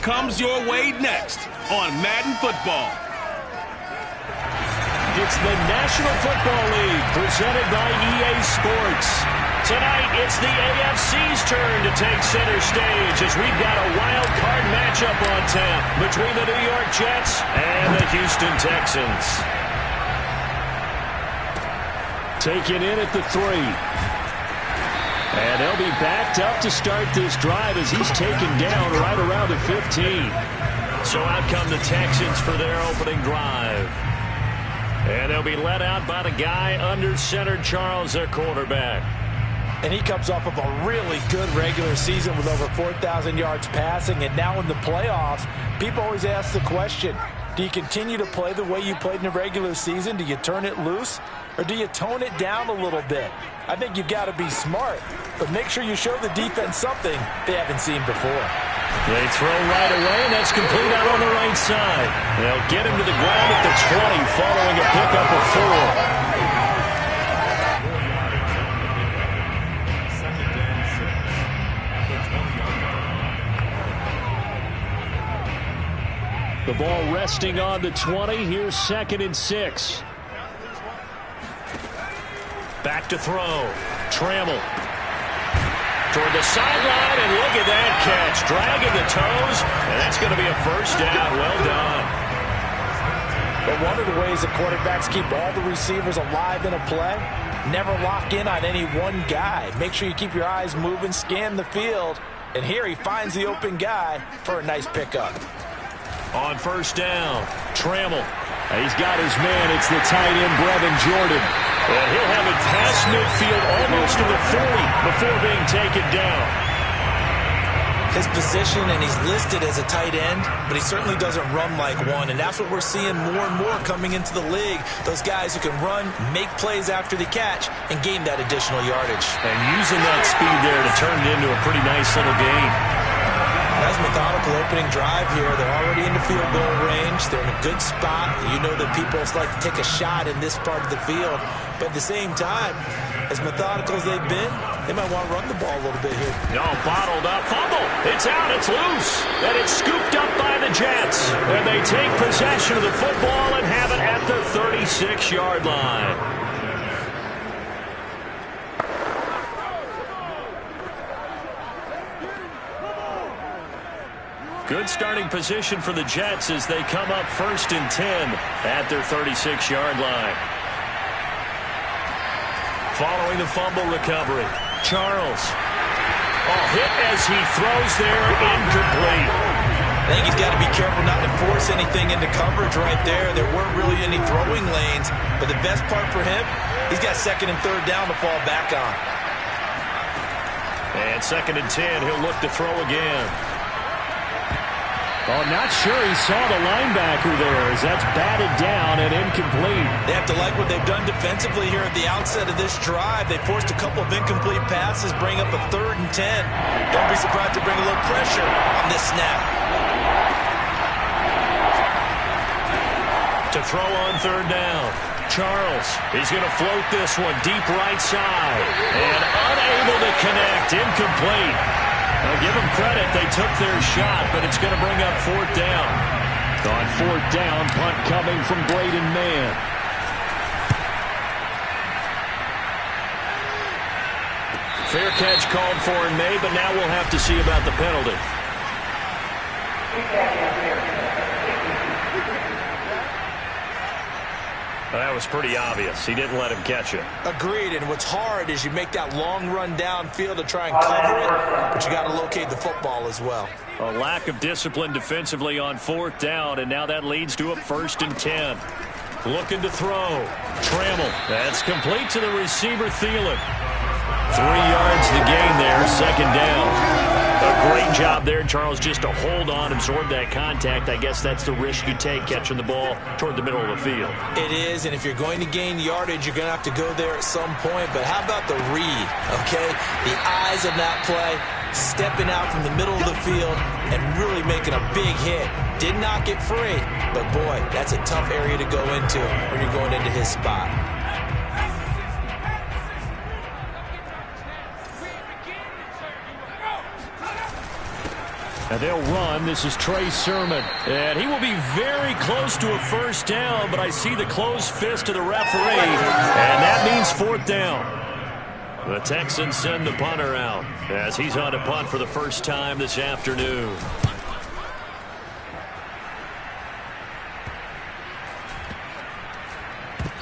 comes your way next on Madden Football. It's the National Football League presented by EA Sports. Tonight, it's the AFC's turn to take center stage as we've got a wild card matchup on tap between the New York Jets and the Houston Texans. Taken in at the 3. And they'll be backed up to start this drive as he's taken down right around the 15. So out come the Texans for their opening drive. And they'll be led out by the guy under center, Charles, their quarterback. And he comes off of a really good regular season with over 4,000 yards passing. And now in the playoffs, people always ask the question, do you continue to play the way you played in the regular season? Do you turn it loose? Or do you tone it down a little bit? I think you've got to be smart. But make sure you show the defense something they haven't seen before. They throw right away, and that's complete out on the right side. They'll get him to the ground at the 20 following a pickup of 4. The ball resting on the 20. Here's 2nd and 6. Back to throw. Trammell. Toward the sideline, and look at that catch. Dragging the toes, and that's going to be a first down. Well done. But one of the ways that quarterbacks keep all the receivers alive in a play, never lock in on any one guy. Make sure you keep your eyes moving, scan the field, and here he finds the open guy for a nice pickup. On first down, Trammell. He's got his man. It's the tight end, Brevin Jordan. And he'll have it past midfield almost to the 40 before being taken down. His position, and he's listed as a tight end, but he certainly doesn't run like one. And that's what we're seeing more and more coming into the league. Those guys who can run, make plays after the catch, and gain that additional yardage. And using that speed there to turn it into a pretty nice little gain. Nice methodical opening drive here. They're already in the field goal range. They're in a good spot. You know that people like to take a shot in this part of the field. But at the same time, as methodical as they've been, they might want to run the ball a little bit here. No, bottled up. Fumble. It's out. It's loose. And it's scooped up by the Jets. And they take possession of the football and have it at the 36-yard line. Good starting position for the Jets as they come up 1st and 10 at their 36-yard line. Following the fumble recovery, Charles. Hit as he throws there, incomplete. I think he's got to be careful not to force anything into coverage right there. There weren't really any throwing lanes, but the best part for him, he's got 2nd and 3rd down to fall back on. And 2nd and 10, he'll look to throw again. Oh, not sure he saw the linebacker there as that's batted down and incomplete. They have to like what they've done defensively here at the outset of this drive. They forced a couple of incomplete passes, bring up a 3rd and 10. Don't be surprised to bring a little pressure on this snap. To throw on 3rd down, Charles. He's going to float this one deep right side. And unable to connect, incomplete. I'll give them credit. They took their shot, but it's going to bring up 4th down. On 4th down, punt coming from Braden Mann. Fair catch called for and made, but now we'll have to see about the penalty. Well, that was pretty obvious. He didn't let him catch it. Agreed, and what's hard is you make that long run downfield to try and cover it, but you got to locate the football as well. A lack of discipline defensively on 4th down, and now that leads to a 1st and 10. Looking to throw. Trammell. That's complete to the receiver, Thielen. 3 yards to gain there, 2nd down. A great job there, Charles, just to hold on, absorb that contact. I guess that's the risk you take catching the ball toward the middle of the field. It is, and if you're going to gain yardage, you're going to have to go there at some point. But how about the read, okay? The eyes of that play, stepping out from the middle of the field and really making a big hit. Did not get free, but boy, that's a tough area to go into when you're going into his spot. And they'll run. This is Trey Sermon. And he will be very close to a first down, but I see the closed fist of the referee. And that means fourth down. The Texans send the punter out as he's on to punt for the first time this afternoon.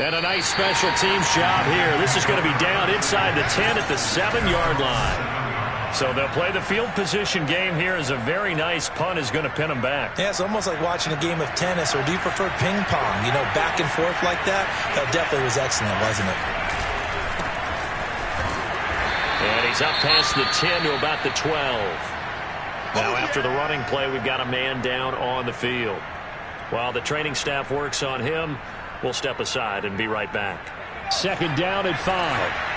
And a nice special teams job here. This is going to be down inside the 10 at the 7-yard line. So they'll play the field position game here as a very nice punt is going to pin them back. Yeah, it's almost like watching a game of tennis, or do you prefer ping pong? You know, back and forth like that? That definitely was excellent, wasn't it? And he's up past the 10 to about the 12. Now after the running play, we've got a man down on the field. While the training staff works on him, we'll step aside and be right back. Second down at 5.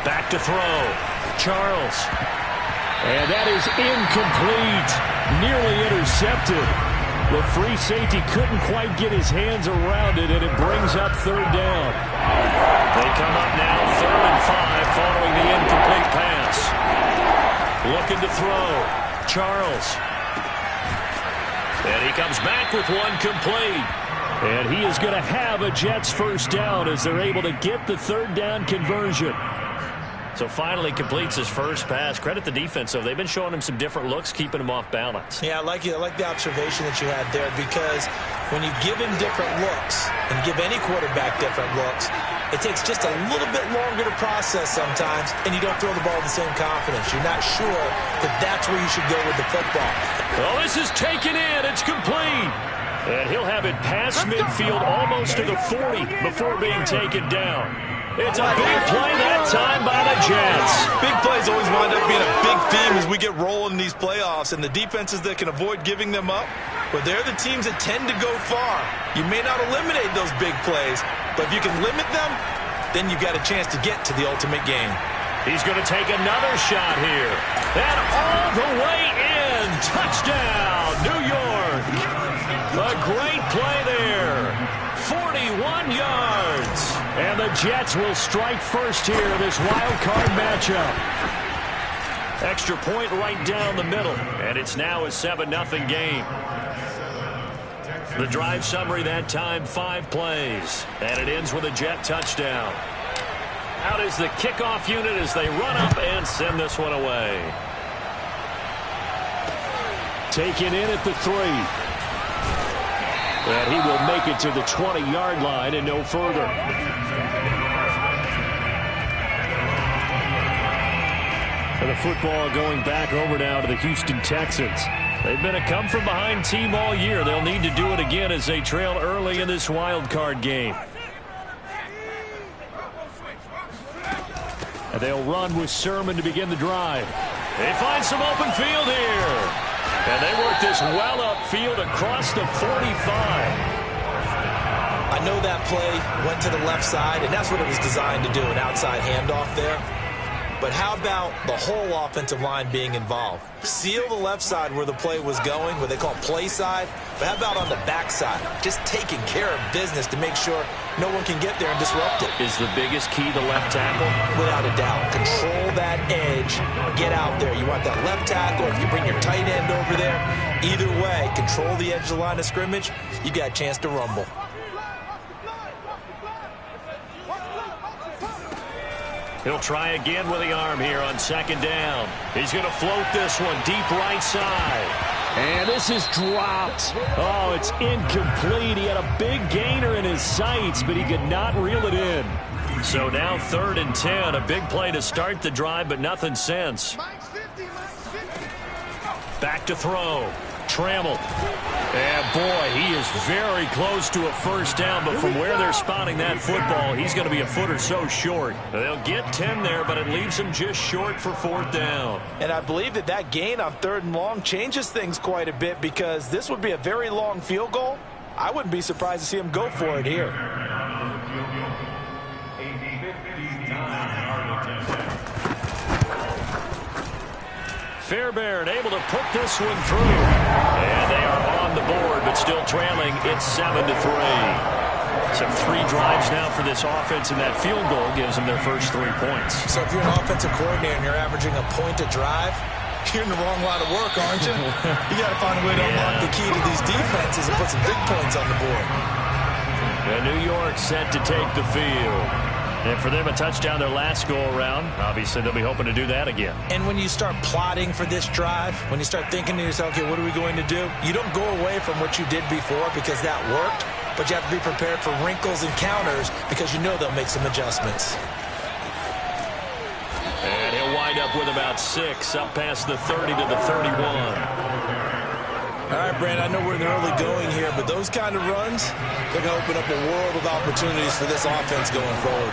Back to throw. Charles. And that is incomplete. Nearly intercepted. The free safety couldn't quite get his hands around it, and it brings up third down. They come up now 3rd and 5 following the incomplete pass. Looking to throw. Charles. And he comes back with one complete. And he is going to have a Jets first down as they're able to get the third down conversion. So finally completes his first pass. Credit the defense, though. They've been showing him some different looks, keeping him off balance. Yeah, I like the observation that you had there, because when you give him different looks and give any quarterback different looks, it takes just a little bit longer to process sometimes, and you don't throw the ball with the same confidence. You're not sure that that's where you should go with the football. Well, this is taken in. It's complete. And he'll have it past midfield almost to the 40 before being taken down. It's a big play that time by the Jets. Big plays always wind up being a big theme as we get rolling in these playoffs, and the defenses that can avoid giving them up, but they're the teams that tend to go far. You may not eliminate those big plays, but if you can limit them, then you've got a chance to get to the ultimate game. He's going to take another shot here. And all the way in. Touchdown, New York. A great play there. 41 yards. And the Jets will strike first here in this wild card matchup. Extra point right down the middle. And it's now a 7-0 game. The drive summary that time, 5 plays. And it ends with a Jet touchdown. Out is the kickoff unit as they run up and send this one away. Taken in at the 3. And he will make it to the 20-yard line and no further. And the football going back over now to the Houston Texans. They've been a come-from-behind team all year. They'll need to do it again as they trail early in this wild card game. And they'll run with Sermon to begin the drive. They find some open field here. And they work this well upfield across the 45. I know that play went to the left side, and that's what it was designed to do, an outside handoff there. But how about the whole offensive line being involved? Seal the left side where the play was going, what they call play side. But how about on the back side? Just taking care of business to make sure no one can get there and disrupt it. Is the biggest key the left tackle? Without a doubt. Control that edge. Get out there. You want that left tackle. If you bring your tight end over there, either way, control the edge of the line of scrimmage, you got a chance to rumble. He'll try again with the arm here on second down. He's going to float this one deep right side. And this is dropped. Oh, it's incomplete. He had a big gainer in his sights, but he could not reel it in. So now 3rd and 10. A big play to start the drive, but nothing since. Back to throw. Trammell. And boy, he is very close to a first down, but from where they're spotting that football, he's going to be a foot or so short. They'll get 10 there, but it leaves him just short for 4th down. And I believe that gain on 3rd and long changes things quite a bit, because this would be a very long field goal. I wouldn't be surprised to see him go for it here. Fairbairn able to put this one through. And they are on the board, but still trailing. It's 7-3. So 3 drives now for this offense, and that field goal gives them their first 3 points. So if you're an offensive coordinator and you're averaging a point a drive, you're in the wrong line of work, aren't you? You got to find a way to unlock the key to these defenses and put some big points on the board. And New York set to take the field. And for them, a touchdown their last go-around. Obviously, they'll be hoping to do that again. And when you start plotting for this drive, when you start thinking to yourself, okay, what are we going to do? You don't go away from what you did before because that worked, but you have to be prepared for wrinkles and counters because you know they'll make some adjustments. And he'll wind up with about 6, up past the 30 to the 31. All right, Brandon, I know we're in the early going here, but those kind of runs, they're going to open up a world of opportunities for this offense going forward.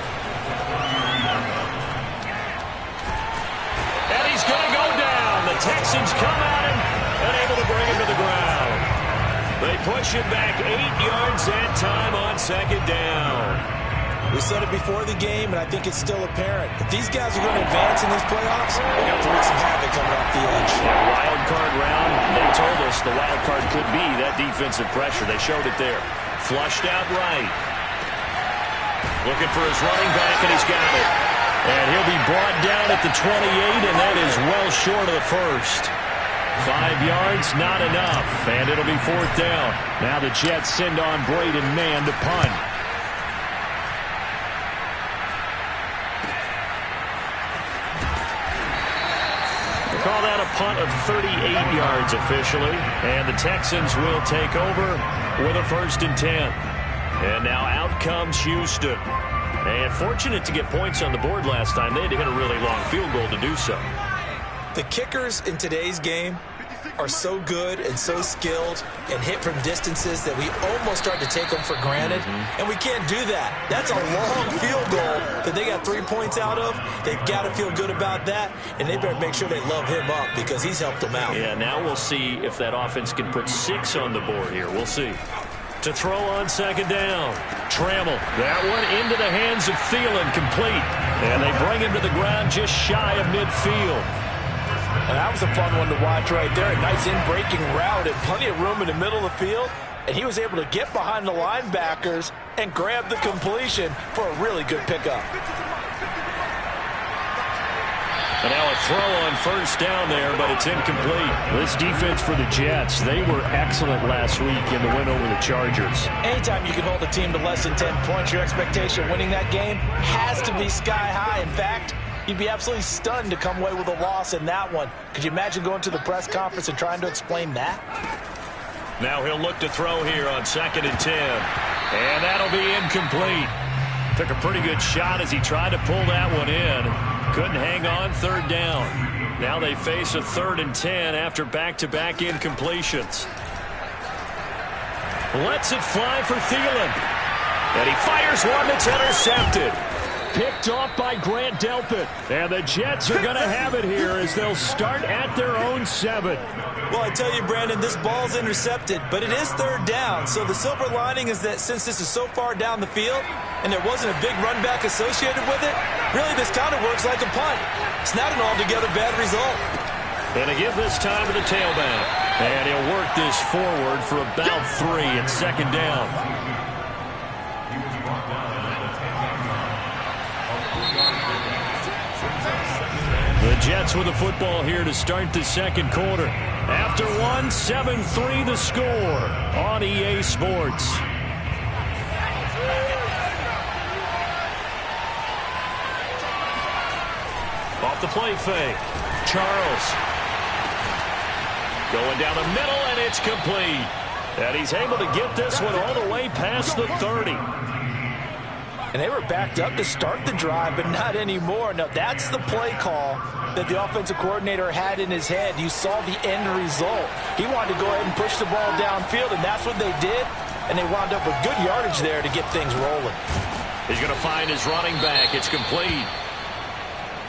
And he's going to go down. The Texans come at him and able to bring him to the ground. They push him back 8 yards that time on second down. We said it before the game, and I think it's still apparent. If these guys are going to advance in these playoffs, they got to wreak some havoc coming off the edge. Yeah, wild card round, they told us the wild card could be that defensive pressure. They showed it there. Flushed out right. Looking for his running back, and he's got it. And he'll be brought down at the 28, and that is well short of the first. 5 yards, not enough, and it'll be 4th down. Now the Jets send on Braden Mann to punt. Call that a punt of 38 yards officially. And the Texans will take over with a 1st and 10. And now out comes Houston. And fortunate to get points on the board last time. They had to hit a really long field goal to do so. The kickers in today's game are so good and so skilled and hit from distances that we almost start to take them for granted. And we can't do that. That's a long field goal that they got 3 points out of. They've got to feel good about that, and they better make sure they love him up because he's helped them out. Yeah, now we'll see if that offense can put 6 on the board here. We'll see. To throw on second down. Trammell. That one into the hands of Thielen, complete. And they bring him to the ground just shy of midfield. And that was a fun one to watch right there. A nice in-breaking route and plenty of room in the middle of the field. And he was able to get behind the linebackers and grab the completion for a really good pickup. And now a throw on first down there, but it's incomplete. This defense for the Jets, they were excellent last week in the win over the Chargers. Anytime you can hold a team to less than 10 points, your expectation of winning that game has to be sky high. In fact, you'd be absolutely stunned to come away with a loss in that one. Could you imagine going to the press conference and trying to explain that? Now he'll look to throw here on 2nd and 10. And that'll be incomplete. Took a pretty good shot as he tried to pull that one in. Couldn't hang on, 3rd down. Now they face a 3rd and 10 after back-to-back incompletions. Lets it fly for Thielen. And he fires one that's intercepted. Picked off by Grant Delpit. And the Jets are going to have it here as they'll start at their own 7. Well, I tell you, Brandon, this ball's intercepted, but it is 3rd down. So the silver lining is that since this is so far down the field and there wasn't a big run back associated with it, really this kind of works like a punt. It's not an altogether bad result. And to give this time to the tailback. And he'll work this forward for about 3 at 2nd down. The Jets with the football here to start the 2nd quarter. After one, 7-3 the score on EA Sports. Off the play fake. Charles. Going down the middle, and it's complete. And he's able to get this one all the way past the 30. And they were backed up to start the drive, but not anymore. Now, that's the play call that the offensive coordinator had in his head. You saw the end result. He wanted to go ahead and push the ball downfield, and that's what they did. And they wound up with good yardage there to get things rolling. He's going to find his running back. It's complete.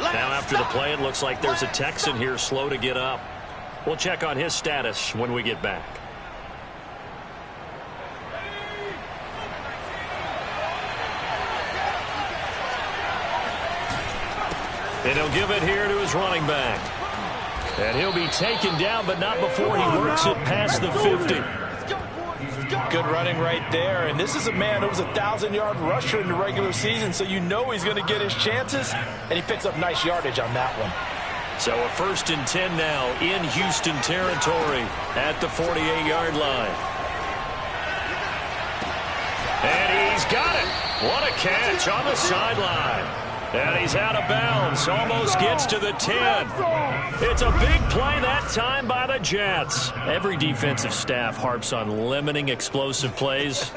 Now, after the play, it looks like there's a Texan here slow to get up. We'll check on his status when we get back. And he'll give it here to his running back. And he'll be taken down, but not before he works it past the 50. Good running right there. And this is a man who was a 1,000-yard rusher in the regular season, so you know he's going to get his chances, and he picks up nice yardage on that one. So a 1st and 10 now in Houston territory at the 48-yard line. And he's got it. What a catch on the sideline. And he's out of bounds. Almost gets to the 10. It's a big play that time by the Jets. Every defensive staff harps on limiting explosive plays.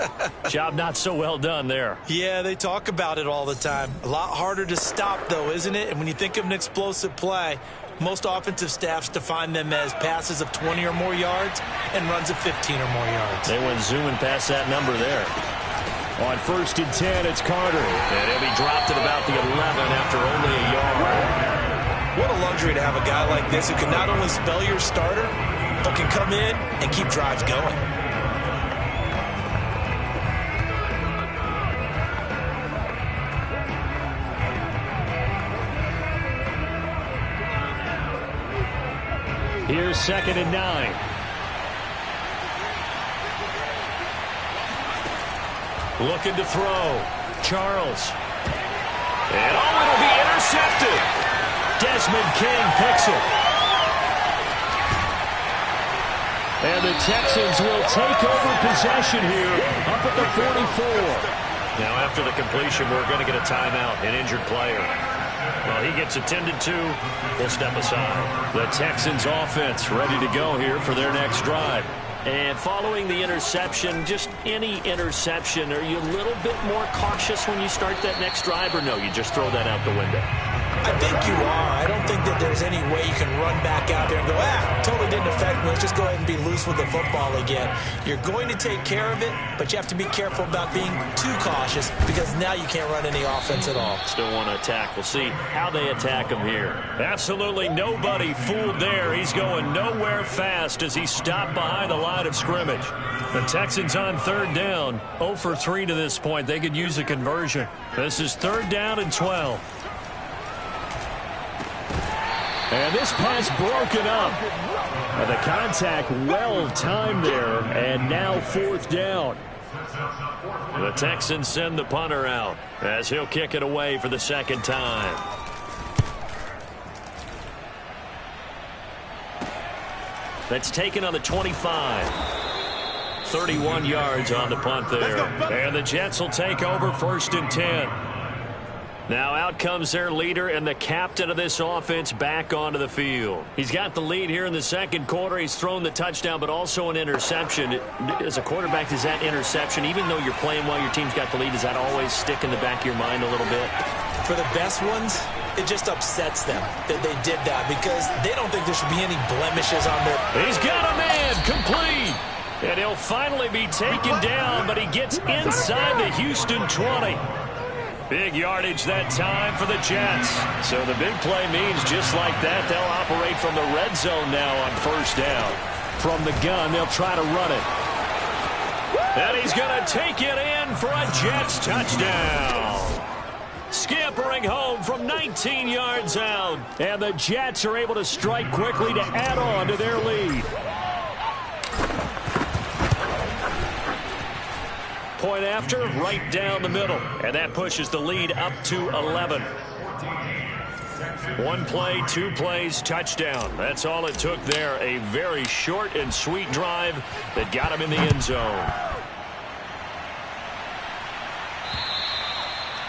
Job not so well done there. Yeah, they talk about it all the time. A lot harder to stop, though, isn't it? And when you think of an explosive play, most offensive staffs define them as passes of 20 or more yards and runs of 15 or more yards. They went zooming past that number there. On 1st and 10, it's Carter. And he'll be dropped at about the 11 after only a yard. What a luxury to have a guy like this who can not only spell your starter, but can come in and keep drives going. Here's 2nd and 9. Looking to throw. Charles. And it'll be intercepted. Desmond King picks it. And the Texans will take over possession here up at the 44. Now after the completion, we're going to get a timeout, an injured player. Well, he gets attended to. We'll step aside. The Texans offense ready to go here for their next drive. And following the interception, just any interception, are you a little bit more cautious when you start that next drive, or no, you just throw that out the window? I think you are. I don't think that there's any way you can run back out there and go, totally didn't affect me. Let's just go ahead and be loose with the football again. You're going to take care of it, but you have to be careful about being too cautious because now you can't run any offense at all. Still want to attack. We'll see how they attack him here. Absolutely nobody fooled there. He's going nowhere fast as he stopped behind the line of scrimmage. The Texans on 3rd down. 0 for 3 to this point. They could use a conversion. This is 3rd down and 12. And this pass broken up. And the contact well timed there. And now 4th down. The Texans send the punter out as he'll kick it away for the 2nd time. That's taken on the 25. 31 yards on the punt there. And the Jets will take over 1st and 10. Now out comes their leader and the captain of this offense back onto the field. He's got the lead here in the 2nd quarter. He's thrown the touchdown, but also an interception. As a quarterback, does that interception, even though you're playing while your team's got the lead, does that always stick in the back of your mind a little bit? For the best ones, it just upsets them that they did that because they don't think there should be any blemishes on their... He's got a man complete. And he'll finally be taken down, but he gets inside the Houston 20. Big yardage that time for the Jets. So the big play means just like that, they'll operate from the red zone now on 1st down. From the gun, they'll try to run it. And he's going to take it in for a Jets touchdown. Scampering home from 19 yards out. And the Jets are able to strike quickly to add on to their lead. Point after, right down the middle. And that pushes the lead up to 11. 1 play, 2 plays, touchdown. That's all it took there. A very short and sweet drive that got him in the end zone.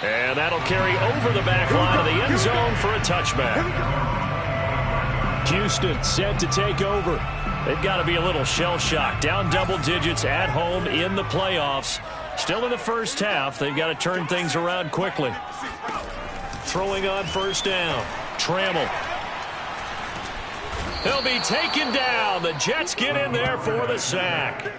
And that'll carry over the back line of the end zone for a touchback. Houston set to take over. They've got to be a little shell-shocked. Down double digits at home in the playoffs. Still in the first half. They've got to turn things around quickly. Throwing on 1st down. Trammell. He'll be taken down. The Jets get in there for the sack.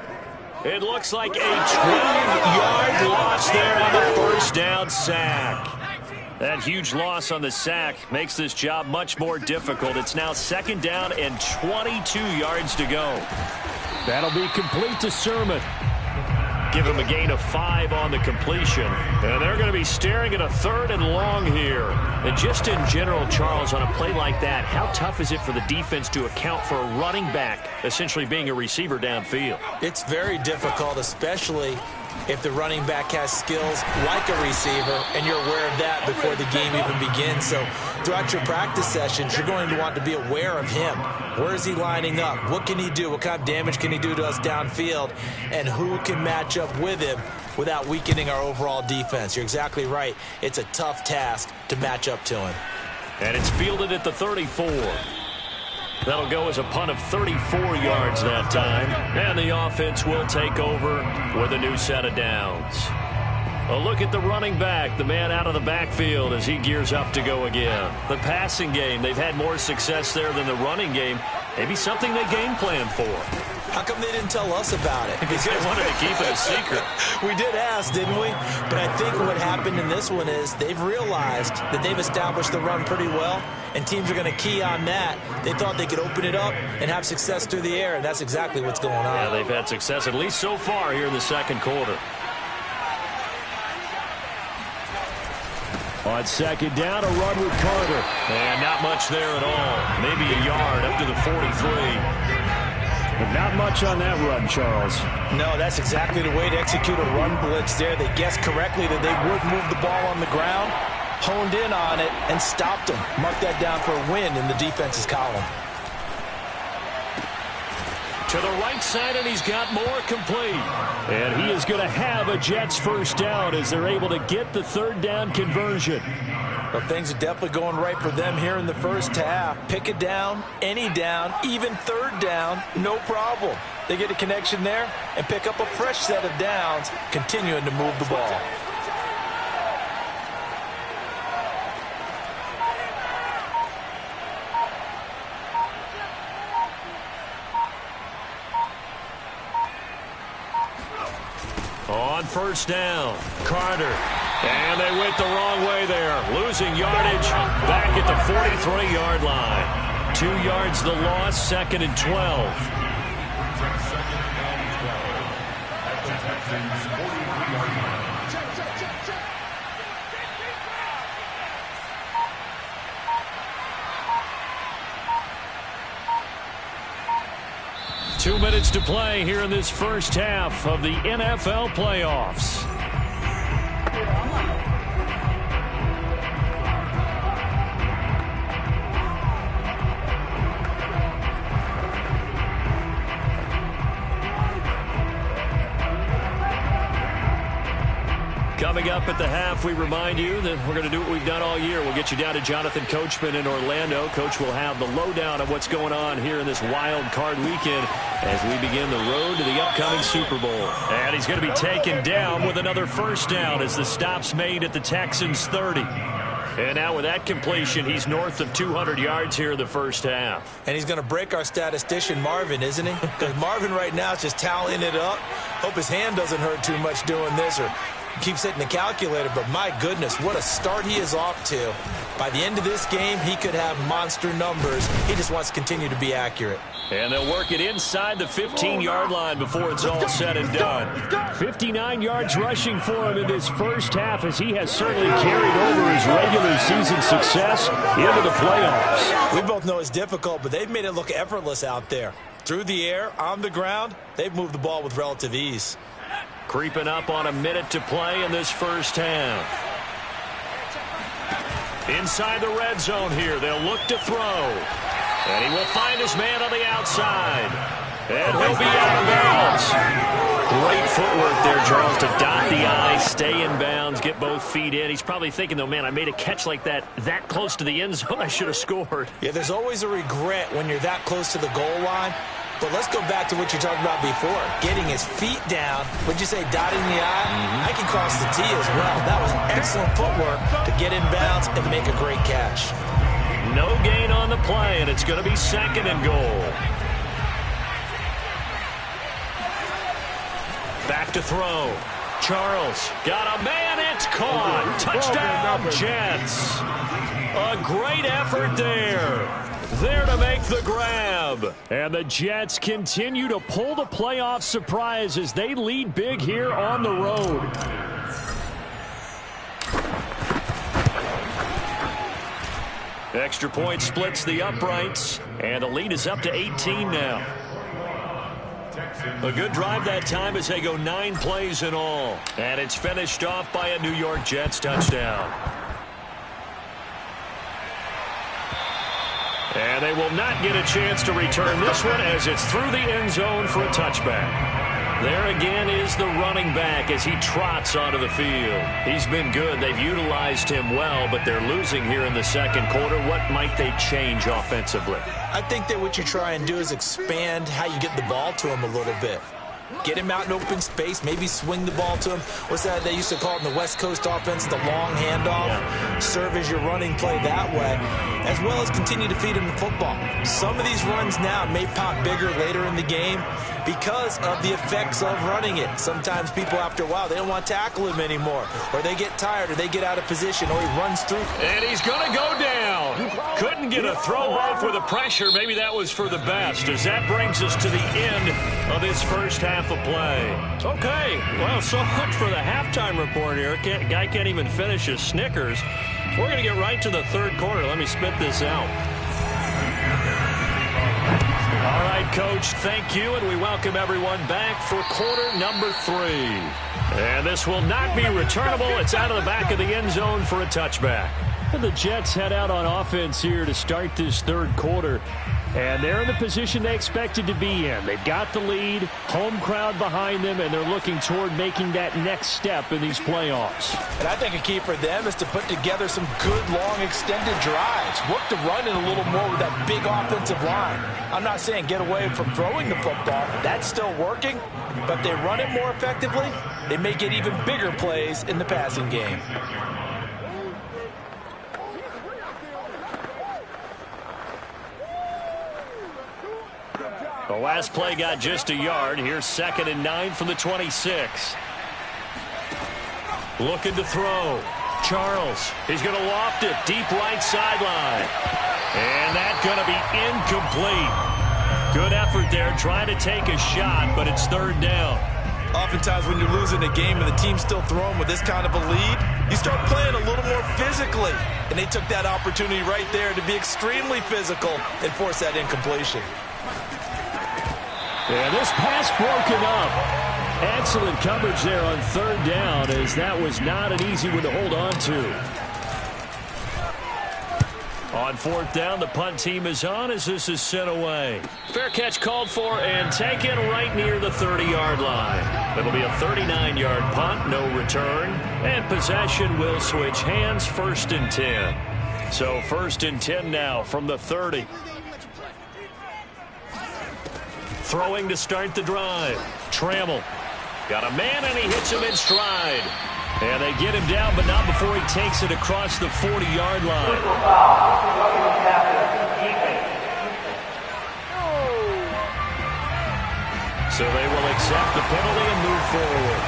It looks like a 12-yard loss there on the 1st down sack. That huge loss on the sack makes this job much more difficult. It's now 2nd down and 22 yards to go. That'll be complete to Sermon. give him a gain of 5 on the completion. And they're going to be staring at a 3rd and long here. And just in general, Charles, on a play like that, how tough is it for the defense to account for a running back essentially being a receiver downfield? It's very difficult, especially if the running back has skills like a receiver, and you're aware of that before the game even begins. So throughout your practice sessions, you're going to want to be aware of him. Where is he lining up? What can he do? What kind of damage can he do to us downfield? And who can match up with him without weakening our overall defense? You're exactly right. It's a tough task to match up to him. And it's fielded at the 34. That'll go as a punt of 34 yards that time. And the offense will take over with a new set of downs. A look at the running back, the man out of the backfield as he gears up to go again. The passing game, they've had more success there than the running game. Maybe something they game plan for. How come they didn't tell us about it? Because they wanted to keep it a secret. We did ask, didn't we? But I think what happened in this one is they've realized that they've established the run pretty well, and teams are going to key on that. They thought they could open it up and have success through the air, and that's exactly what's going on. Yeah, they've had success, at least so far here in the second quarter. On second down, a run with Carter. And not much there at all. Maybe a yard up to the 43. But not much on that run, Charles. No, that's exactly the way to execute a run blitz there. They guessed correctly that they would move the ball on the ground, honed in on it, and stopped them. Mark that down for a win in the defense's column. To the right side, and he's got more complete. And he is going to have a Jets first down as they're able to get the 3rd down conversion. Well, things are definitely going right for them here in the first half. Pick it down, any down, even 3rd down, no problem. They get a connection there and pick up a fresh set of downs, continuing to move the ball. On first down, Carter. And they went the wrong way there. Losing yardage back at the 43-yard line. 2 yards the loss, 2nd and 12. 2 minutes to play here in this first half of the NFL playoffs. Coming up at the half, we remind you that we're going to do what we've done all year. We'll get you down to Jonathan Coachman in Orlando. Coach will have the lowdown of what's going on here in this wild card weekend as we begin the road to the upcoming Super Bowl. And he's going to be taken down with another first down as the stop's made at the Texans' 30. And now with that completion, he's north of 200 yards here in the first half. And he's going to break our statistician, Marvin, isn't he? Because Marvin right now is just tallying it up. Hope his hand doesn't hurt too much doing this, or keeps hitting the calculator. But my goodness, what a start he is off to. By the end of this game, he could have monster numbers. He just wants to continue to be accurate. And they'll work it inside the 15-yard line before it's all said and done. 59 yards rushing for him in this first half, as he has certainly carried over his regular season success into the playoffs. We both know it's difficult, but they've made it look effortless out there. Through the air, on the ground, they've moved the ball with relative ease. Creeping up on a minute to play in this first half. Inside the red zone here, they'll look to throw. And he will find his man on the outside. And he'll be out of bounds. Great footwork there, Charles, to dot the I, stay in bounds, get both feet in. He's probably thinking, though, man, I made a catch like that close to the end zone. I should have scored. Yeah, there's always a regret when you're that close to the goal line. But let's go back to what you talked about before. Getting his feet down. Would you say dotting the I? I can cross the T as well. That was excellent footwork to get in bounds and make a great catch. No gain on the play, and it's going to be 2nd and goal. Back to throw. Charles got a man. It's caught. Touchdown, Jets. A great effort there. There to make the grab. And the Jets continue to pull the playoff surprise as they lead big here on the road. Extra point splits the uprights, and the lead is up to 18 now. A good drive that time as they go 9 plays in all. And it's finished off by a New York Jets touchdown. And they will not get a chance to return this one as it's through the end zone for a touchback. There again is the running back as he trots onto the field. He's been good. They've utilized him well, but they're losing here in the second quarter. What might they change offensively? I think that what you try and do is expand how you get the ball to him a little bit. Get him out in open space, maybe swing the ball to him. What's that they used to call it in the West Coast offense, the long handoff? Yeah. Serve as your running play that way, as well as continue to feed him the football. Some of these runs now may pop bigger later in the game because of the effects of running it. Sometimes people, after a while, they don't want to tackle him anymore, or they get tired, or they get out of position, or he runs through. And he's going to go down. Couldn't get a throw off with the pressure. Maybe that was for the best, as that brings us to the end of this first half of play. Okay, well, so much for the halftime report here. Guy can't even finish his Snickers. We're going to get right to the third quarter. Let me spit this out. All right, Coach, thank you, and we welcome everyone back for quarter number 3. And this will not be returnable. It's out of the back of the end zone for a touchback. And the Jets head out on offense here to start this third quarter. And they're in the position they expected to be in. They've got the lead, home crowd behind them, and they're looking toward making that next step in these playoffs. And I think a key for them is to put together some good, long, extended drives. Work the run in a little more with that big offensive line. I'm not saying get away from throwing the football. That's still working. But if they run it more effectively, they may get even bigger plays in the passing game. The last play got just a yard. Here's 2nd and 9 from the 26. Looking to throw. Charles. He's going to loft it. Deep right sideline. And that's going to be incomplete. Good effort there trying to take a shot, but it's 3rd down. Oftentimes when you're losing a game and the team's still throwing with this kind of a lead, you start playing a little more physically. And they took that opportunity right there to be extremely physical and force that incompletion. Yeah, this pass broken up. Excellent coverage there on 3rd down, as that was not an easy one to hold on to. On 4th down, the punt team is on as this is sent away. Fair catch called for and taken right near the 30-yard line. It'll be a 39-yard punt, no return, and possession will switch hands, 1st and 10. So 1st and 10 now from the 30. Throwing to start the drive. Trammell. Got a man, and he hits him in stride. And they get him down, but not before he takes it across the 40-yard line. So they will accept the penalty and move forward.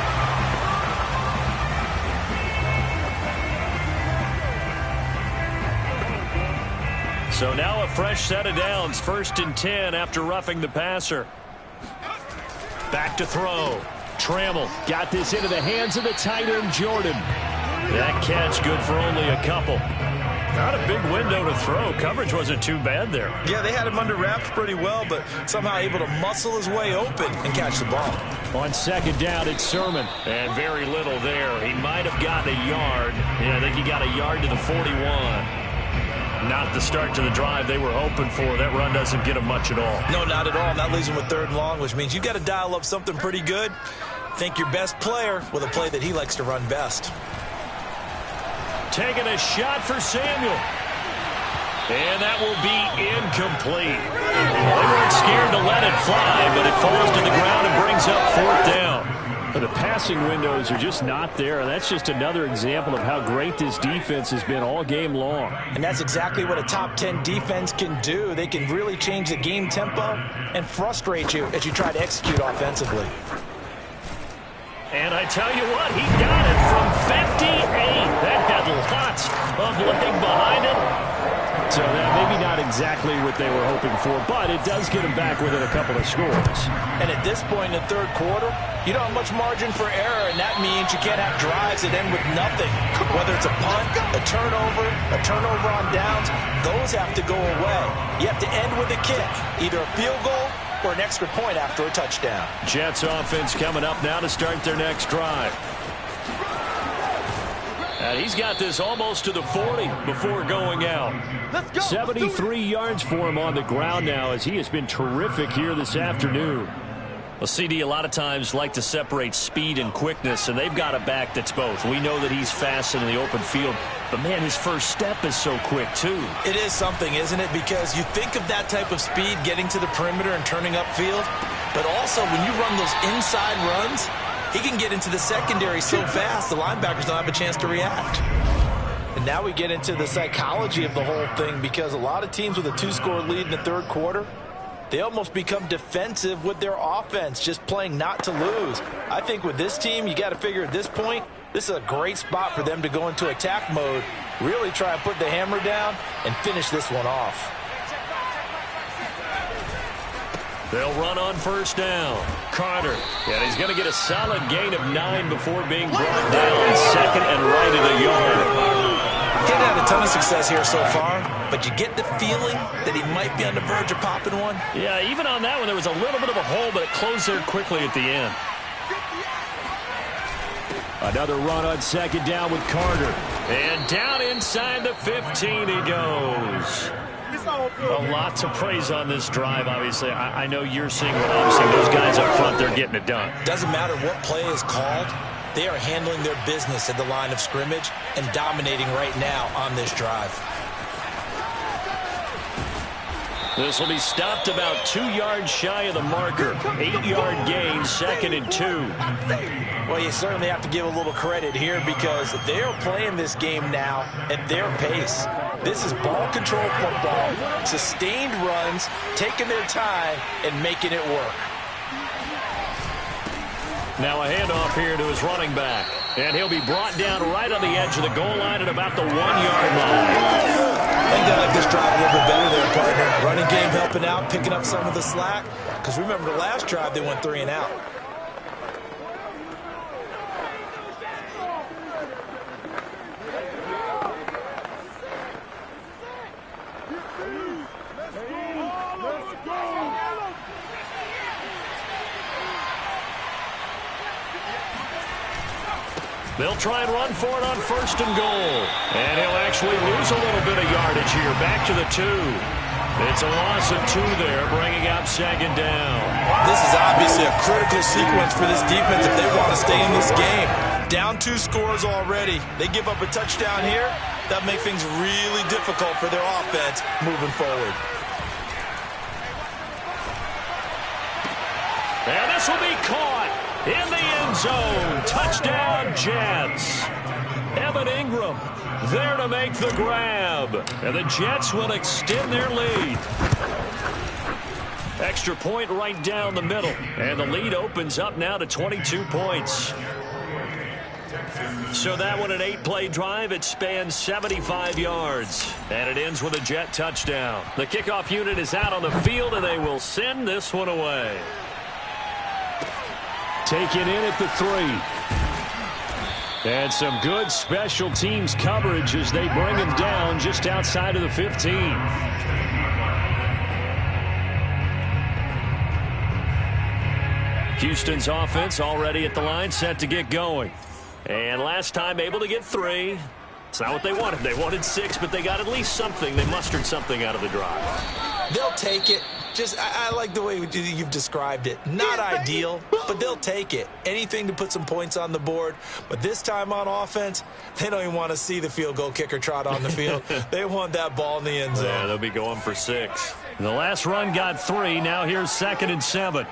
So now a fresh set of downs, 1st and 10 after roughing the passer. Back to throw. Trammell got this into the hands of the tight end, Jordan. That catch good for only a couple. Not a big window to throw. Coverage wasn't too bad there. Yeah, they had him under wraps pretty well, but somehow able to muscle his way open and catch the ball. On 2nd down, it's Sermon. And very little there. He might have gotten a yard. Yeah, I think he got a yard to the 41. Not the start to the drive they were hoping for. That run doesn't get them much at all. No, not at all. That leaves them with 3rd and long, which means you got to dial up something pretty good. Think your best player with a play that he likes to run best. Taking a shot for Samuel. And that will be incomplete. They weren't scared to let it fly, but it falls to the ground and brings up 4th down. The passing windows are just not there. That's just another example of how great this defense has been all game long. And that's exactly what a top 10 defense can do. They can really change the game tempo and frustrate you as you try to execute offensively. And I tell you what, he got it from 58. That had lots of leg behind it. So that maybe not exactly what they were hoping for, but it does get them back within a couple of scores. And at this point in the third quarter, you don't have much margin for error, and that means you can't have drives that end with nothing. Whether it's a punt, a turnover on downs, those have to go away. You have to end with a kick, either a field goal or an extra point after a touchdown. Jets offense coming up now to start their next drive. And he's got this almost to the 40 before going out. 73 yards for him on the ground now as he has been terrific here this afternoon. Well, CD, a lot of times like to separate speed and quickness, and they've got a back that's both. We know that he's fast in the open field, but, man, his first step is so quick, too. It is something, isn't it? Because you think of that type of speed getting to the perimeter and turning upfield, but also when you run those inside runs, he can get into the secondary so fast the linebackers don't have a chance to react. And now we get into the psychology of the whole thing, because a lot of teams with a 2-score lead in the third quarter, they almost become defensive with their offense, just playing not to lose. I think with this team, you got to figure at this point, this is a great spot for them to go into attack mode, really try and put the hammer down and finish this one off. They'll run on first down. Carter. And he's going to get a solid gain of 9 before being brought down second and right at a yard. He hasn't had a ton of success here so far, but you get the feeling that he might be on the verge of popping one. Yeah, even on that one, there was a little bit of a hole, but it closed there quickly at the end. Another run on second down with Carter. And down inside the 15 he goes. A lot to praise on this drive, obviously. I know you're seeing what I'm seeing. Those guys up front, they're getting it done. Doesn't matter what play is called. They are handling their business at the line of scrimmage and dominating right now on this drive. This will be stopped about 2 yards shy of the marker. 8-yard gain, 2nd and 2. Well, you certainly have to give a little credit here because they're playing this game now at their pace. This is ball control football, sustained runs, taking their time and making it work. Now a handoff here to his running back. And he'll be brought down right on the edge of the goal line at about the 1-yard line. I think they like this drive a little bit better there, partner. Running game helping out, picking up some of the slack. Because remember the last drive, they went 3 and out. They'll try and run for it on first and goal. And he'll actually lose a little bit of yardage here. Back to the 2. It's a loss of 2 there, bringing up 2nd down. This is obviously a critical sequence for this defense if they want to stay in this game. Down 2 scores already. They give up a touchdown here. That makes things really difficult for their offense moving forward. And this will be caught in the end zone. Touchdown, Jets. Evan Ingram there to make the grab. And the Jets will extend their lead. Extra point right down the middle. And the lead opens up now to 22 points. So that one, an 8-play drive. It spans 75 yards. And it ends with a Jet touchdown. The kickoff unit is out on the field, and they will send this one away. Taken in at the 3. And some good special teams coverage as they bring him down just outside of the 15. Houston's offense already at the line, set to get going. And last time able to get 3. It's not what they wanted. They wanted 6, but they got at least something. They mustered something out of the drive. They'll take it. I like the way you've described it. Not ideal, but they'll take it. Anything to put some points on the board. But this time on offense, they don't even want to see the field goal kicker trot on the field. They want that ball in the end zone. Yeah, they'll be going for 6. The last run got 3. Now here's 2nd and 7.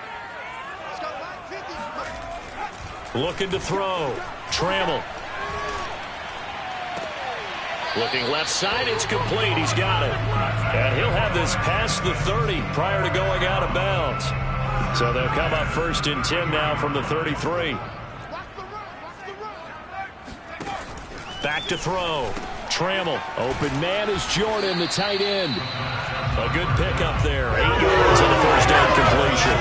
Looking to throw. Trammell. Looking left side, it's complete. He's got it. And he'll have this past the 30 prior to going out of bounds. So they'll come up 1st and 10 now from the 33. Back to throw. Trammell. Open man is Jordan, the tight end. A good pickup there. 8 yards on the first down completion.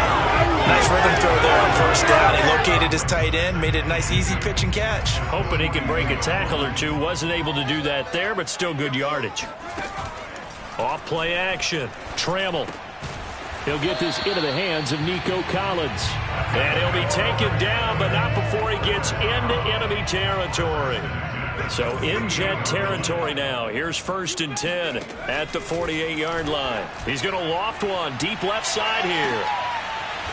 Nice rhythm throw there on first down. He located his tight end, made it a nice easy pitch and catch. Hoping he can break a tackle or two. Wasn't able to do that there, but still good yardage. Off play action. Trammell. He'll get this into the hands of Nico Collins. And he'll be taken down, but not before he gets into enemy territory. So in jet territory now. Here's 1st and 10 at the 48-yard line. He's going to loft one deep left side here.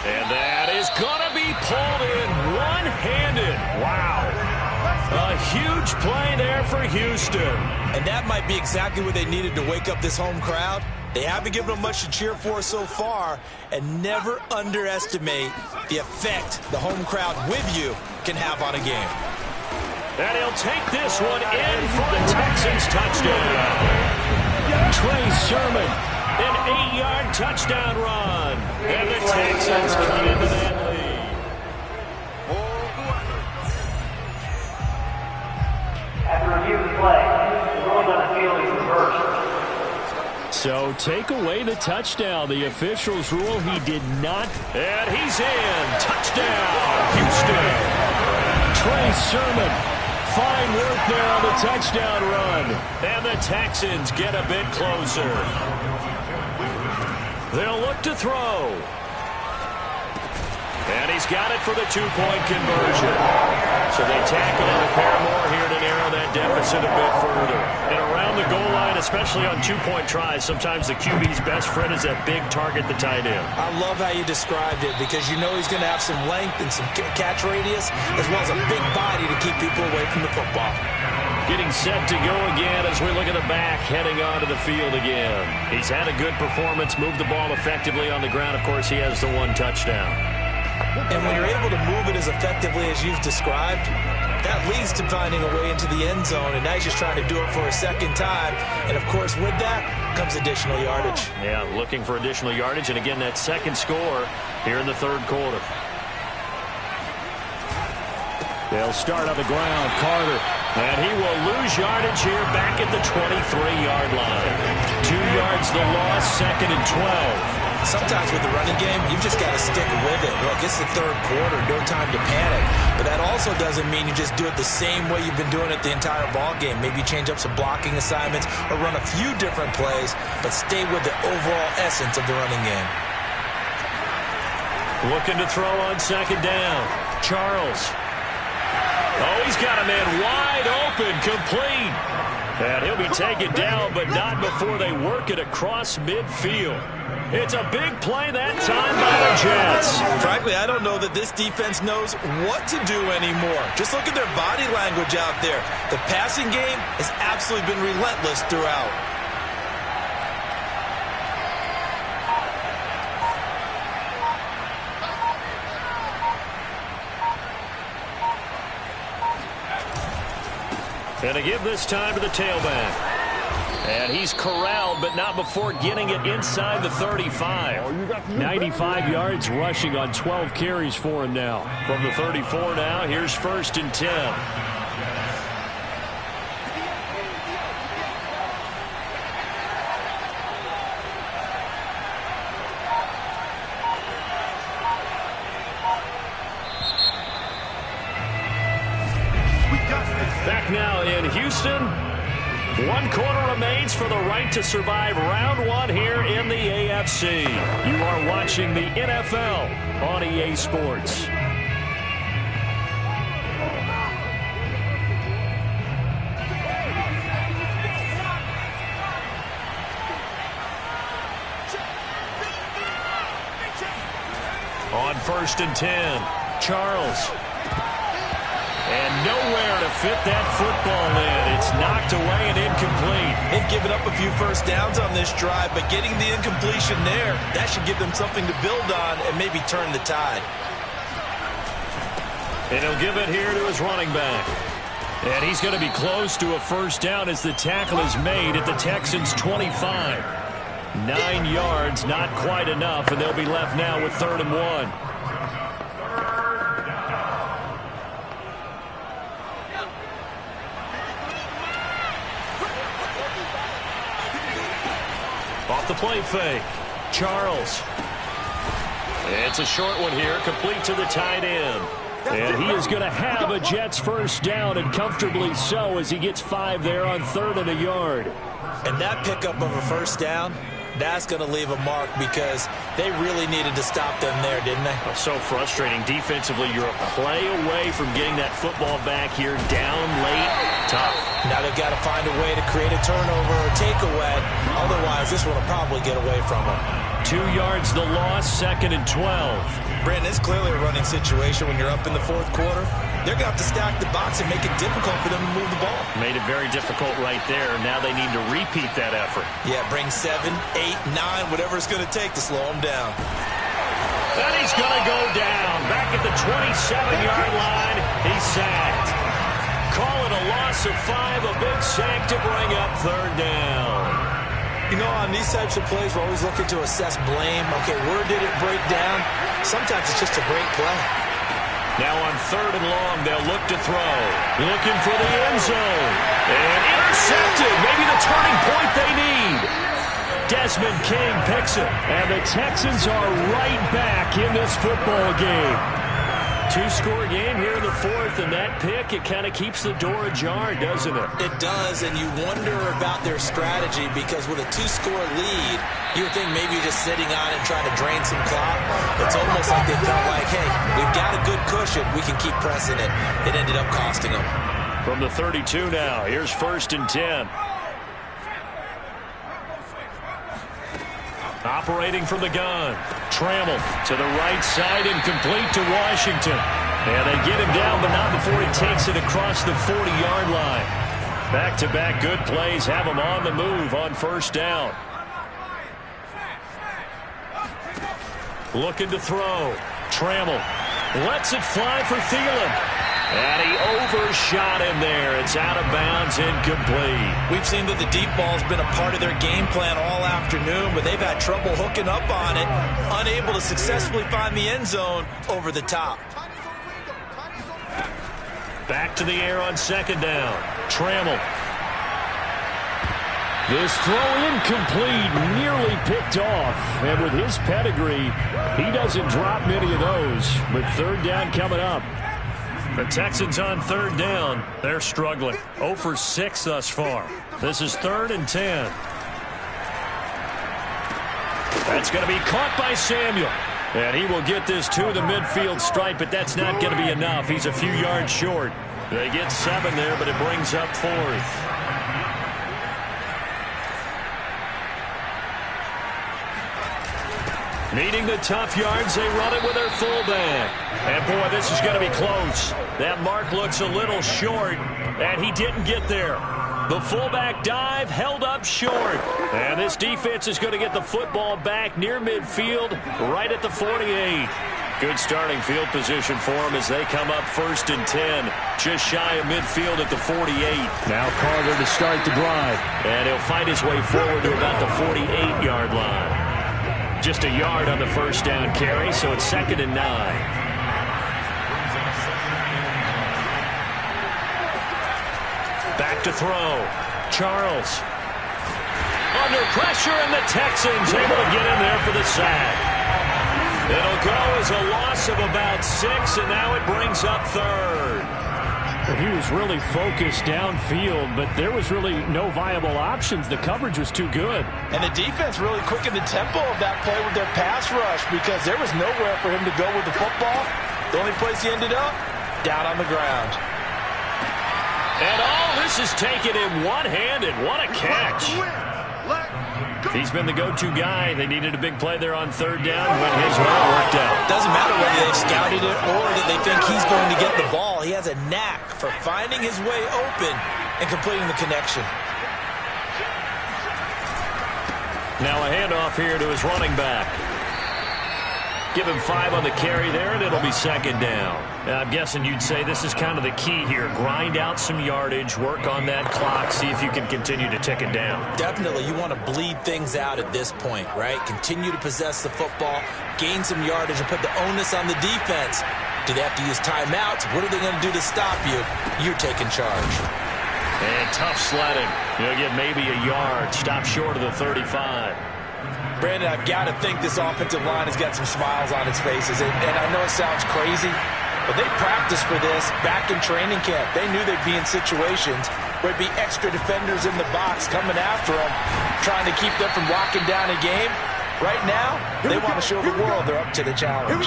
And that is going to be pulled in one-handed. Wow. A huge play there for Houston. And that might be exactly what they needed to wake up this home crowd. They haven't given them much to cheer for so far, and never underestimate the effect the home crowd with you can have on a game. And he'll take this one in for the Texans touchdown. Trey Sermon, an 8-yard touchdown run. And the Texans cut into that lead. After review of the play, the ruling on the field is reversed. So take away the touchdown. The officials rule he did not. And he's in. Touchdown, Houston. Trey Sermon. Fine work there on the touchdown run. And the Texans get a bit closer. They'll look to throw. And he's got it for the 2-point conversion. So they tackle on a pair more here to narrow that deficit a bit further. And around the goal line, especially on 2-point tries, sometimes the QB's best friend is that big target, the tight end. I love how you described it because you know he's going to have some length and some catch radius as well as a big body to keep people away from the football. Getting set to go again as we look at the back, heading onto the field again. He's had a good performance, moved the ball effectively on the ground. Of course, he has the 1 touchdown. And when you're able to move it as effectively as you've described, that leads to finding a way into the end zone, and now he's just trying to do it for a second time. And, of course, with that comes additional yardage. Yeah, looking for additional yardage, and again, that second score here in the third quarter. They'll start on the ground. Carter. And he will lose yardage here back at the 23-yard line. 2 yards the loss, 2nd and 12. Sometimes with the running game, you've just got to stick with it. Look, it's the third quarter, no time to panic. But that also doesn't mean you just do it the same way you've been doing it the entire ball game. Maybe change up some blocking assignments or run a few different plays, but stay with the overall essence of the running game. Looking to throw on 2nd down. Charles. Oh, he's got a man wide open, complete. And he'll be taken down, but not before they work it across midfield. It's a big play that time by the Jets. Frankly, I don't know that this defense knows what to do anymore. Just look at their body language out there. The passing game has absolutely been relentless throughout. And to give this time to the tailback. And he's corralled, but not before getting it inside the 35. 95 yards rushing on 12 carries for him now. From the 34 now, here's 1st and 10. Back now in Houston. 1 quarter remains for the right to survive round 1 here in the AFC. You are watching the NFL on EA Sports. On 1st and 10, Charles. And nowhere to fit that football in. It's knocked away and incomplete. They've given up a few first downs on this drive, but getting the incompletion there, that should give them something to build on and maybe turn the tide. And he'll give it here to his running back. And he's going to be close to a first down as the tackle is made at the Texans' 25. 9 yards, not quite enough, and they'll be left now with 3rd and 1. Off the play fake. Charles. It's a short one here, complete to the tight end. And he is going to have a Jets first down, and comfortably so, as he gets 5 there on 3rd and a yard. And that pickup of a first down, that's going to leave a mark because they really needed to stop them there, didn't they? Oh, so frustrating. Defensively, you're a play away from getting that football back here, down late, tough. Now they've got to find a way to create a turnover or takeaway. Otherwise, this one will probably get away from them. 2 yards the loss, 2nd and 12. Brandon, it's clearly a running situation when you're up in the 4th quarter. They're going to have to stack the box and make it difficult for them to move the ball. Made it very difficult right there. Now they need to repeat that effort. Yeah, bring 7, 8, 9, whatever it's going to take to slow them down. And he's going to go down. Back at the 27-yard line, he's sacked. Call it a loss of 5, a big sack to bring up 3rd down. You know, on these types of plays, we're always looking to assess blame. Okay, where did it break down? Sometimes it's just a great play. Now on 3rd and long, they'll look to throw. Looking for the end zone. And intercepted. Maybe the turning point they need. Desmond King picks it. And the Texans are right back in this football game. 2-score game here in the 4th, and that pick, it kind of keeps the door ajar, doesn't it? It does, and you wonder about their strategy because with a 2-score lead, you would think maybe you're just sitting on it and trying to drain some clock. It's almost like they felt like, hey, we've got a good cushion. We can keep pressing it. It ended up costing them. From the 32 now, here's 1st and 10. Operating from the gun. Trammell to the right side, incomplete to Washington. And they get him down, but not before he takes it across the 40-yard line. Back-to-back good plays have him on the move on 1st down. Looking to throw. Trammell lets it fly for Thielen. And he overshot him there. It's out of bounds, incomplete. We've seen that the deep ball's been a part of their game plan all afternoon, but they've had trouble hooking up on it, unable to successfully find the end zone over the top. Back to the air on 2nd down. Trammell. This throw incomplete, nearly picked off. And with his pedigree, he doesn't drop many of those. With 3rd down coming up. The Texans on 3rd down. They're struggling. 0 for 6 thus far. This is 3rd and 10. That's going to be caught by Samuel. And he will get this to the midfield stripe, but that's not going to be enough. He's a few yards short. They get 7 there, but it brings up 4th. Needing the tough yards, they run it with their fullback. And, boy, this is going to be close. That mark looks a little short, and he didn't get there. The fullback dive held up short. And this defense is going to get the football back near midfield, right at the 48. Good starting field position for them as they come up 1st and 10. Just shy of midfield at the 48. Now Carter to start the drive. And he'll fight his way forward to about the 48-yard line. Just a yard on the 1st down carry, so it's 2nd and 9. Back to throw. Charles. Under pressure, and the Texans able to get in there for the sack. It'll go as a loss of about 6, and now it brings up 3rd. He was really focused downfield, but there was really no viable options. The coverage was too good. And the defense really quickened the tempo of that play with their pass rush because there was nowhere for him to go with the football. The only place he ended up, down on the ground. And all this is taken in one-handed. What a catch. He's been the go-to guy. They needed a big play there on 3rd down, but his route worked out. Doesn't matter whether they scouted it or that they think he's going to get the ball. He has a knack for finding his way open and completing the connection. Now a handoff here to his running back. Give him 5 on the carry there, and it'll be 2nd down. Now, I'm guessing you'd say this is kind of the key here. Grind out some yardage, work on that clock, see if you can continue to tick it down. Definitely. You want to bleed things out at this point, right? Continue to possess the football, gain some yardage, and put the onus on the defense. Do they have to use timeouts? What are they going to do to stop you? You're taking charge. And tough sledding. You'll get maybe a yard. Stop short of the 35. Brandon, I've got to think this offensive line has got some smiles on its faces. And I know it sounds crazy, but they practiced for this back in training camp. They knew they'd be in situations where it'd be extra defenders in the box coming after them, trying to keep them from locking down a game. Right now, they want to show the world they're up to the challenge.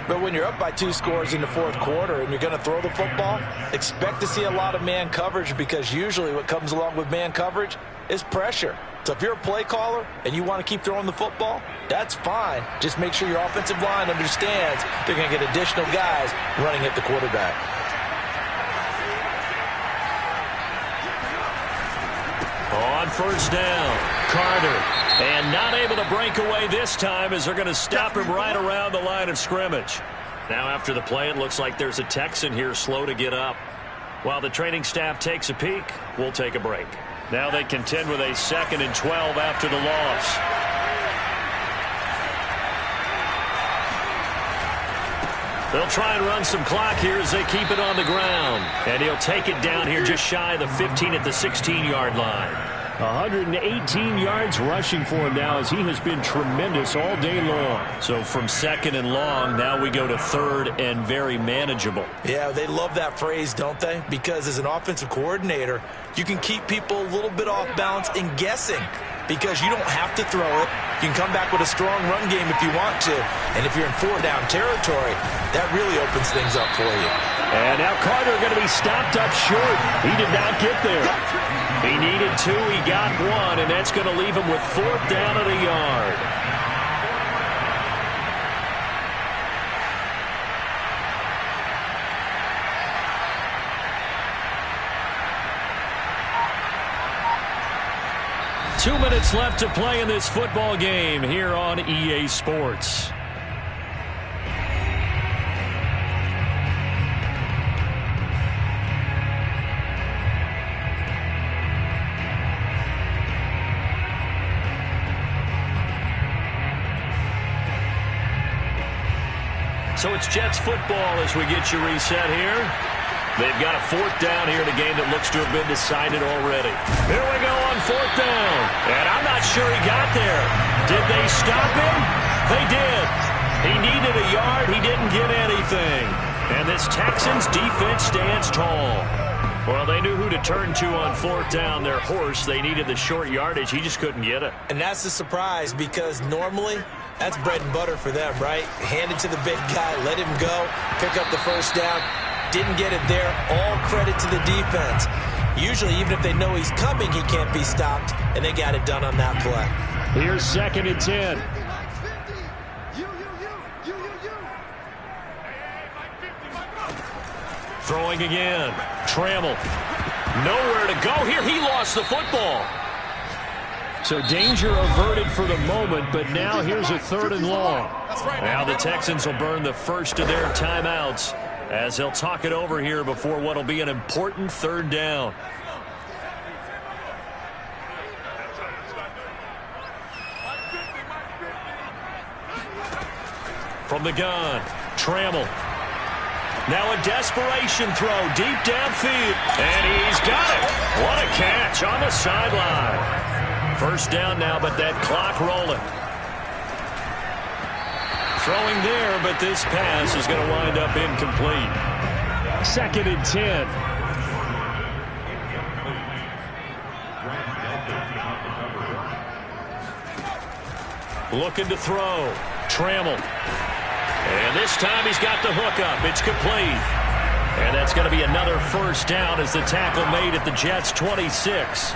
But when you're up by 2 scores in the fourth quarter and you're going to throw the football, expect to see a lot of man coverage, because usually what comes along with man coverage is pressure. So if you're a play caller and you want to keep throwing the football, that's fine. Just make sure your offensive line understands they're going to get additional guys running at the quarterback. On first down, Carter. And not able to break away this time, as they're going to stop him right around the line of scrimmage. Now after the play, it looks like there's a Texan here slow to get up. While the training staff takes a peek, we'll take a break. Now they contend with a 2nd and 12 after the loss. They'll try and run some clock here as they keep it on the ground. And he'll take it down here just shy of the 15 at the 16-yard line. 118 yards rushing for him now, as he has been tremendous all day long. So from 2nd and long, now we go to 3rd and very manageable. Yeah, they love that phrase, don't they? Because as an offensive coordinator, you can keep people a little bit off balance and guessing, because you don't have to throw it. You can come back with a strong run game if you want to. And if you're in 4-down territory, that really opens things up for you. And now Carter going to be stopped up short. He did not get there. He needed 2, he got 1, and that's going to leave him with 4th down at a yard. Two minutes left to play in this football game here on EA Sports. So it's Jets football as we get you reset here. They've got a 4th down here in a game that looks to have been decided already. Here we go on 4th down. And I'm not sure he got there. Did they stop him? They did. He needed a yard. He didn't get anything. And this Texans defense stands tall. Well, they knew who to turn to on 4th down. Their horse, they needed the short yardage. He just couldn't get it. And that's a surprise, because normally that's bread and butter for them, right? Hand it to the big guy, let him go, pick up the first down. Didn't get it there. All credit to the defense. Usually, even if they know he's coming, he can't be stopped, and they got it done on that play. Here's 2nd and 10. Throwing again. Trammell. Nowhere to go here. He lost the football. So danger averted for the moment, but now here's a 3rd and long. Now the Texans will burn the first of their timeouts as they'll talk it over here before what will be an important 3rd down. From the gun, Trammell. Now a desperation throw deep downfield. And he's got it. What a catch on the sideline. First down now, but that clock rolling. Throwing there, but this pass is going to wind up incomplete. 2nd and 10. Looking to throw. Trammell. And this time he's got the hook up. It's complete. And that's going to be another first down as the tackle made at the Jets' 26.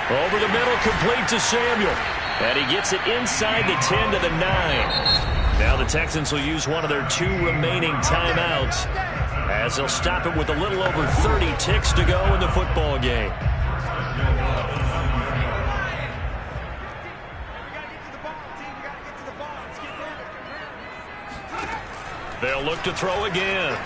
Over the middle, complete to Samuel. And he gets it inside the 10 to the 9. Now the Texans will use one of their 2 remaining timeouts as they'll stop it with a little over 30 ticks to go in the football game. They'll look to throw again.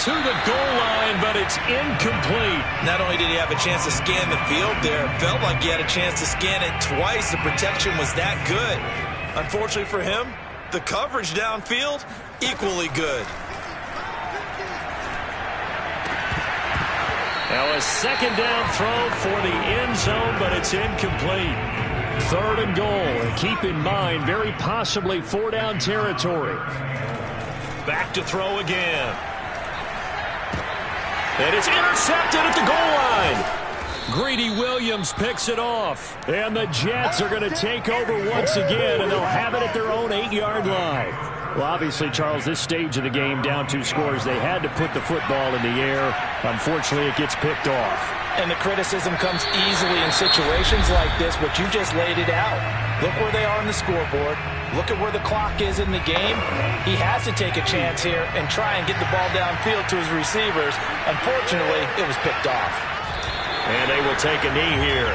To the goal line, but it's incomplete. Not only did he have a chance to scan the field there, it felt like he had a chance to scan it twice. The protection was that good. Unfortunately for him, the coverage downfield, equally good. Now a second down throw for the end zone, but it's incomplete. 3rd and goal. And keep in mind, very possibly 4-down territory. Back to throw again. And it's intercepted at the goal line. Greedy Williams picks it off. And the Jets are going to take over once again, and they'll have it at their own 8-yard line. Well, obviously, Charles, this stage of the game, down 2 scores, they had to put the football in the air. Unfortunately, it gets picked off. And the criticism comes easily in situations like this, but you just laid it out. Look where they are on the scoreboard. Look at where the clock is in the game. He has to take a chance here and try and get the ball downfield to his receivers. Unfortunately, it was picked off. And they will take a knee here.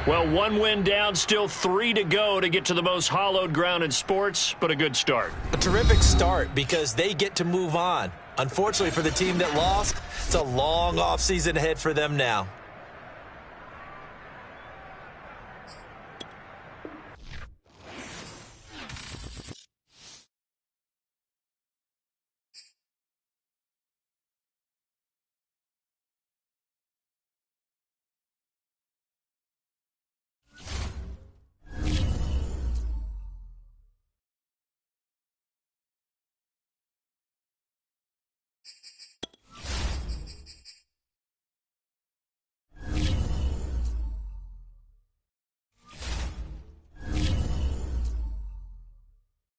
Well, 1 win down, still 3 to go to get to the most hallowed ground in sports, but a good start. A terrific start because they get to move on. Unfortunately for the team that lost, it's a long offseason ahead for them now.